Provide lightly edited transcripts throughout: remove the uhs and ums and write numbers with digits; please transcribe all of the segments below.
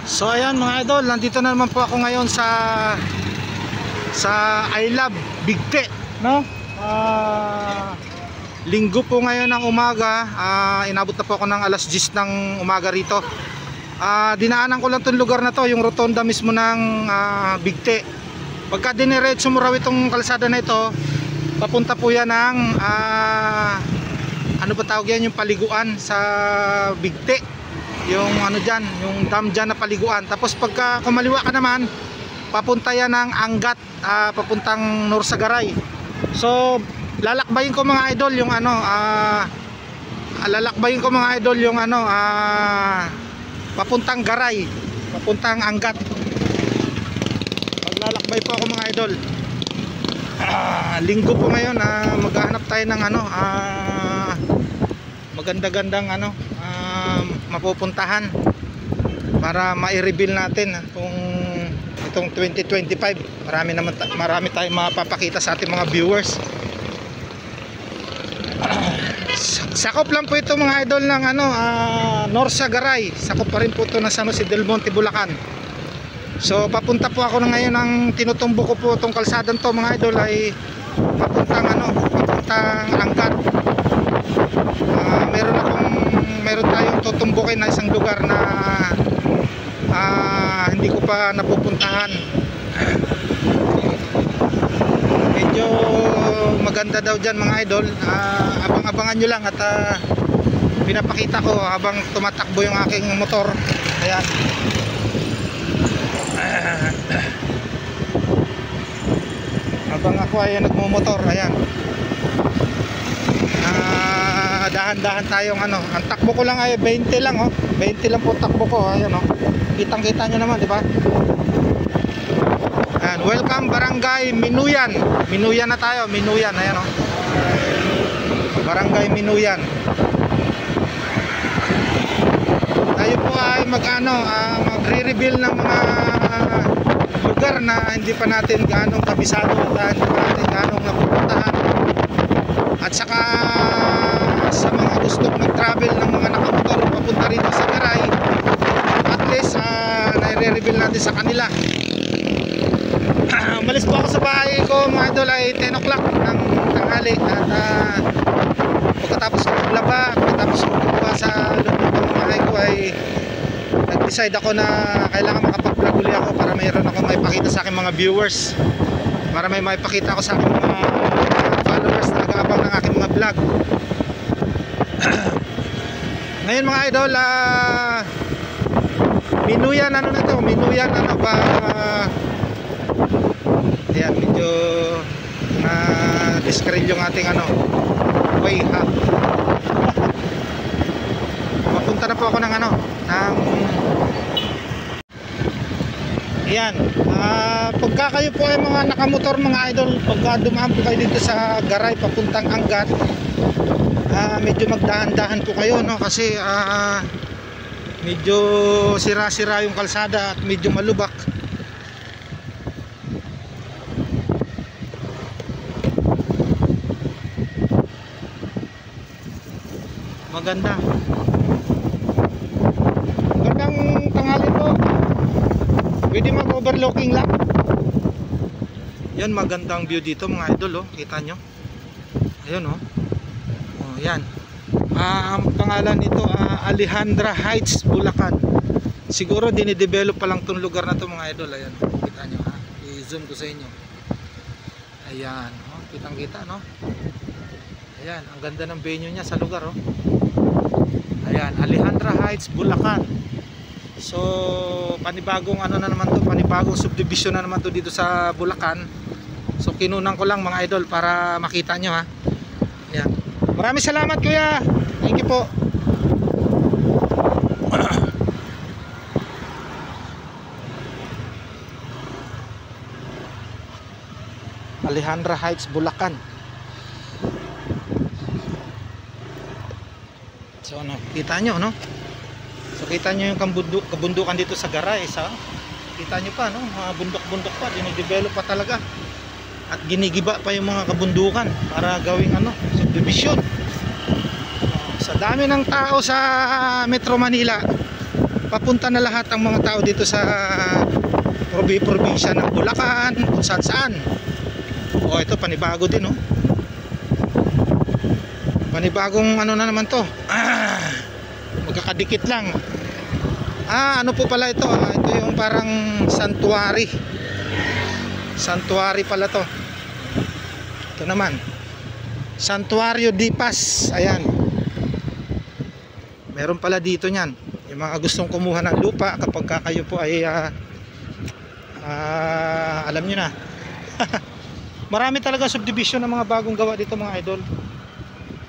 So ayan mga idol, nandito na naman po ako ngayon sa I Love Bigte, no? Linggo po ngayon ng umaga, inabot na po ako ng alas 10 ng umaga rito. Dinaanan ko lang itong lugar na to, yung rotonda mismo ng Bigte. Pagka diniretso mo raw itong kalsada na ito, papunta po yan ng ano ba tawag yan, yung paliguan sa Bigte, yung ano dyan, yung dam dyan na paliguan. Tapos pagka kumaliwa ka naman, papunta yan ng Angat, papuntang Norsagaray. So lalakbayin ko mga idol yung ano, lalakbayin ko mga idol yung ano, papuntang Garay, papuntang Angat. Maglalakbay po ako mga idol. Linggo po ngayon, maghahanap tayo ng ano, maganda-gandang ano, mapupuntahan para ma-reveal natin kung itong 2025 marami tayong mapapakita sa ating mga viewers. Sakop lang po ito mga idol ng ano, Norsagaray. Sakop pa rin po ito ng San Jose del Monte, Bulacan. So papunta po ako na ngayon, ang tinutumbo ko po itong kalsadang to mga idol ay papuntang ano, papuntang Angat. Meron tayong tutumbukin na isang lugar na hindi ko pa napupuntahan. Medyo maganda daw dyan mga idol. Abang-abangan nyo lang at pinapakita ko habang tumatakbo yung aking motor. Ayan. Habang ako ay nagmumotor, ayan. Dahan-dahan tayong ano. Ang takbo ko lang ay 20 lang, oh. 20 lang po takbo ko, ayan, oh. Kitang-kita nyo naman, di ba? Ayan, welcome Barangay Minuyan. Minuyan na tayo, Minuyan, ayan, oh. Barangay Minuyan. Tayo po ay magre-reveal ng mga lugar na hindi pa natin gaanong kabisado at hindi pa natin gaanong napupuntahan. At saka sa mga gusto mag-travel ng mga nakamotor papunta rito sa Garay, at least nai-reveal natin sa kanila. Umalis po ako sa bahay ko mga idol ay 10 o'clock ng tanghali. At pagkatapos ko maglaba, pagkatapos ko maglaba sa loob ng bahay ko ay nag-decide ako na kailangan makapag-vlog uli ako para mayroon ako maipakita sa aking mga viewers, para may maipakita ako sa aking mga followers na nag-aabang ng aking mga vlog. Ngayon mga idol, Minuyan ano na to, Minuyan ano ba, ayan, medyo na-describe yung ating ano, way ha. Mapunta na po ako ng ano, ng ayan, pagka kayo po ay mga nakamotor mga idol, pagka dumaan po kayo dito sa Garay papuntang Angat, medyo magdahan-dahan po kayo, no? Kasi medyo sira-sira yung kalsada at medyo malubak. Maganda. Magandang tanghali po. Pwede mag-overlooking lang. Yan, magandang view dito mga idol, oh. Kita nyo? Ayun, oh. Oh, yan. Ang pangalan nito, Alejandra Heights, Bulacan. Siguro dinidevelop pa lang tong lugar na to mga idol. Ayan, kita nyo, ha. I-zoom ko sa inyo. Ayan, oh. Kitang-kita, no? Ayan, ang ganda ng venue niya sa lugar, oh. Ayan, Alejandra Heights, Bulacan. So, panibagong ano na naman to, panibagong subdivision na naman to dito sa Bulacan. So, kinunan ko lang mga idol para makita nyo, ha. Ayan. Maraming salamat kuya. Thank you po. Alejandra Heights, Bulacan. So ano, kita nyo, no? So kita nyo yung kabundukan dito sa Garay, kita nyo pa, no? Bundok-bundok pa, dinidevelop pa talaga. At ginigiba pa yung mga kabundukan para gawing ano, subdivision. Sa dami ng tao sa Metro Manila, papunta na lahat ang mga tao dito sa probinsya ng Bulacan, kung saan saan. Oh, ito panibago din, oh. Panibagong ano na naman to. Magkakadikit lang. Ano po pala ito? Ito yung parang sanctuary. Sanctuary pala to. Ito naman, Santuario di Paz. Ayan. Meron pala dito niyan. Yung mga gustong kumuha ng lupa kapag kayo po ay alam nyo na. Marami talaga subdivision ng mga bagong gawa dito mga idol.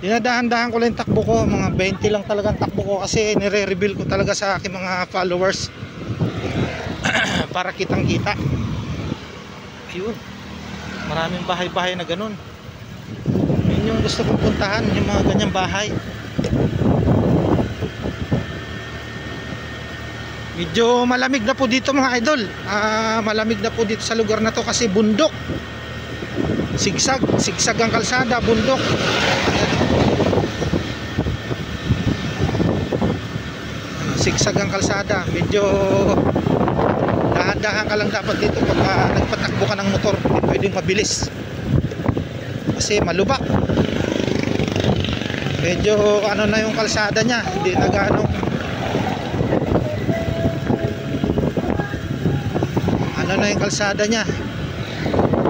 Dinadahan-dahan ko lang yung takbo ko. Mga 20 lang talagang takbo ko kasi nire-reveal ko talaga sa aking mga followers para kitang kita. Ayun, maraming bahay-bahay na ganun. Yun yung gusto kong puntahan, yung mga ganyang bahay. Medyo malamig na po dito mga idol. Malamig na po dito sa lugar na to kasi bundok. Sigsag ang kalsada, bundok. Sigsag ang kalsada. Medyo dahan-dahan ka lang dapat dito pag nagpatakbo ka ng motor. Hindi pwedeng mabilis kasi malubak. Medyo ano na yung kalsada niya, hindi na gaano ano na yung kalsada niya,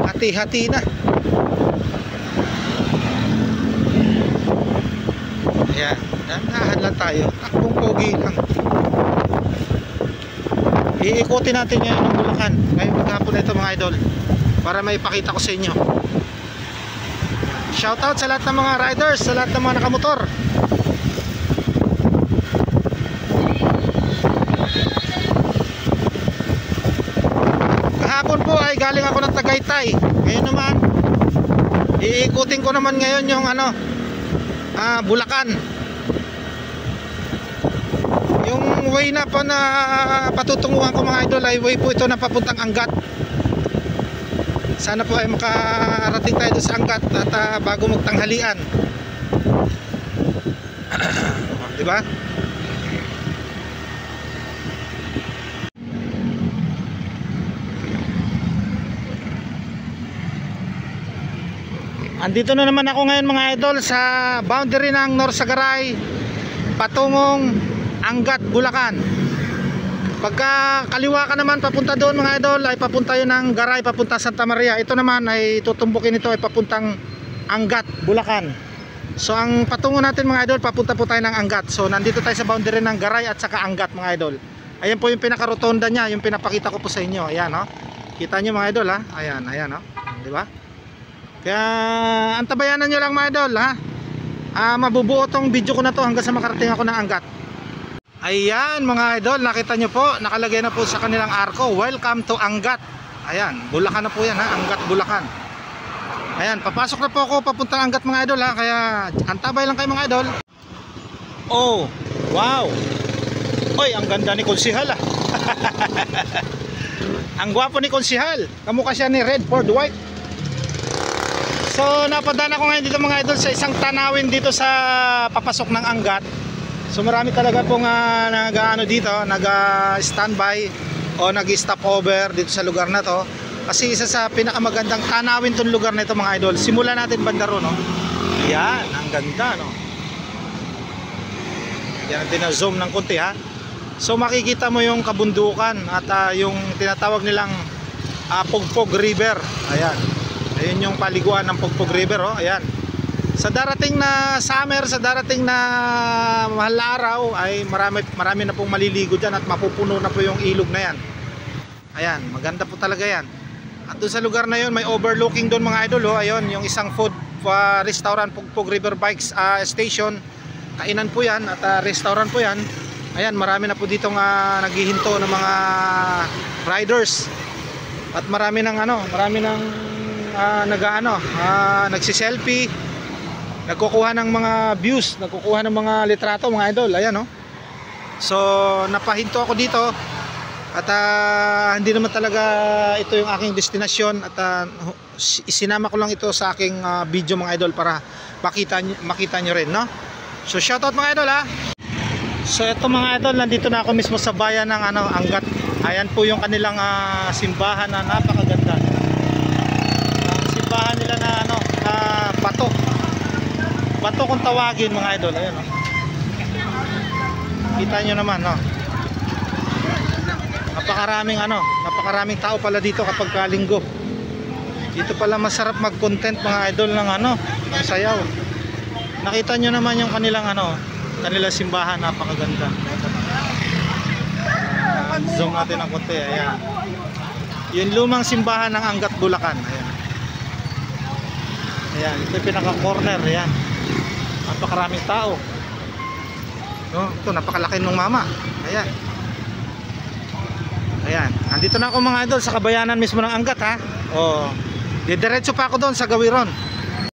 hati-hati na. Ayan, dahan lang tayo, takbong pogi lang. Iikutin natin ngayon ang Bulacan ngayong maghapon na ito mga idol para maipakita ko sa inyo. Shoutout sa lahat ng mga riders, sa lahat ng mga nakamotor. Kahapon po ay galing ako ng Tagaytay. Ngayon naman iikutin ko naman ngayon yung Bulacan. Yung way na patutunguhan ko mga idol ay way po ito na papuntang Angat. Sana po ay makarating tayo sa Angat at bago magtanghalian. Diba? Andito na naman ako ngayon mga idol sa boundary ng Norsagaray patungong Angat, Bulacan. Pagka kaliwa ka naman papunta doon mga idol ay papunta yun ng Garay, papunta Santa Maria. Ito naman ay tutumbukin ito ay papuntang Angat, Bulacan. So ang patungo natin mga idol, papunta po tayo ng Angat. So nandito tayo sa boundary ng Garay at saka Angat mga idol. Ayan po yung pinakarotonda niya, yung pinapakita ko po sa inyo. Ayan, oh. Kita nyo mga idol, ha? Ayan, ayan, oh. Diba? Kaya antabayanan nyo lang mga idol, ha? Mabubuo tong video ko na to hanggang sa makarating ako ng Angat. Ayan mga idol, nakita nyo po, nakalagay na po sa kanilang arko, welcome to Angat. Ayan, Bulacan na po yan, ha? Angat, Bulacan. Ayan, papasok na po ako papuntang Angat mga idol, ha? Kaya antabay lang kayo mga idol. Oh, wow. Oy, ang ganda ni Konsihal, ha? Ang gwapo ni Konsihal. Kamukha siya ni Redford White. So napadaan ako ngayon dito mga idol sa isang tanawin dito sa papasok ng Angat. So marami talaga pong dito, nag-standby o nag-stop over dito sa lugar na to. Kasi isa sa pinakamagandang tanawin tong lugar na ito mga idol. Simulan natin banda ron, no? Yan, ang ganda, no? Yan natin na zoom ng konti, ha? So makikita mo yung kabundukan at yung tinatawag nilang Pugpog River. Ayan. Ayun yung paliguan ng Pugpog River, oh. Ayan. Sa darating na summer, sa darating na mahal na araw ay marami na pong maliligo dyan at mapupuno na po yung ilog na yan. Ayan, maganda po talaga yan. At doon sa lugar na yun may overlooking doon mga idol, oh. Ayun, yung isang food restaurant, Pugpog River Bikes Station. Kainan po yan at restaurant po yan. Ayan, marami na po ditong naghihinto ng mga riders. At marami ng nagsi-selfie, nagkukuha ng mga views, nagkukuha ng mga litrato mga idol. Ayan, oh. So napahinto ako dito at hindi naman talaga ito yung aking destinasyon at isinama ko lang ito sa aking video mga idol para makita nyo rin, no? So shoutout mga idol, ha. So ito mga idol, nandito na ako mismo sa bayan ng Angat. Ayan po yung kanilang simbahan na napakaganda. Ang simbahan nila na bato. Bato kung tawagin mga idol. Ayan, oh. Kita nyo naman, no? Napakaraming tao pala dito kapag linggo. Dito pala masarap mag-content mga idol ng ng sayaw. Nakita nyo naman yung kanilang kanilang simbahan, napakaganda. Zoom natin ng konti, ayan. Yung lumang simbahan ng Angat, Bulacan. Ayan. Ayan, ito yung pinaka-corner, ayan. Napakaraming tao. No, ito napakalaki ng mama. Ayan. Ayan, andito na ako mga idol sa kabayanan mismo ng Angat, ha. Oh, didiretso pa ako doon sa Gawiron.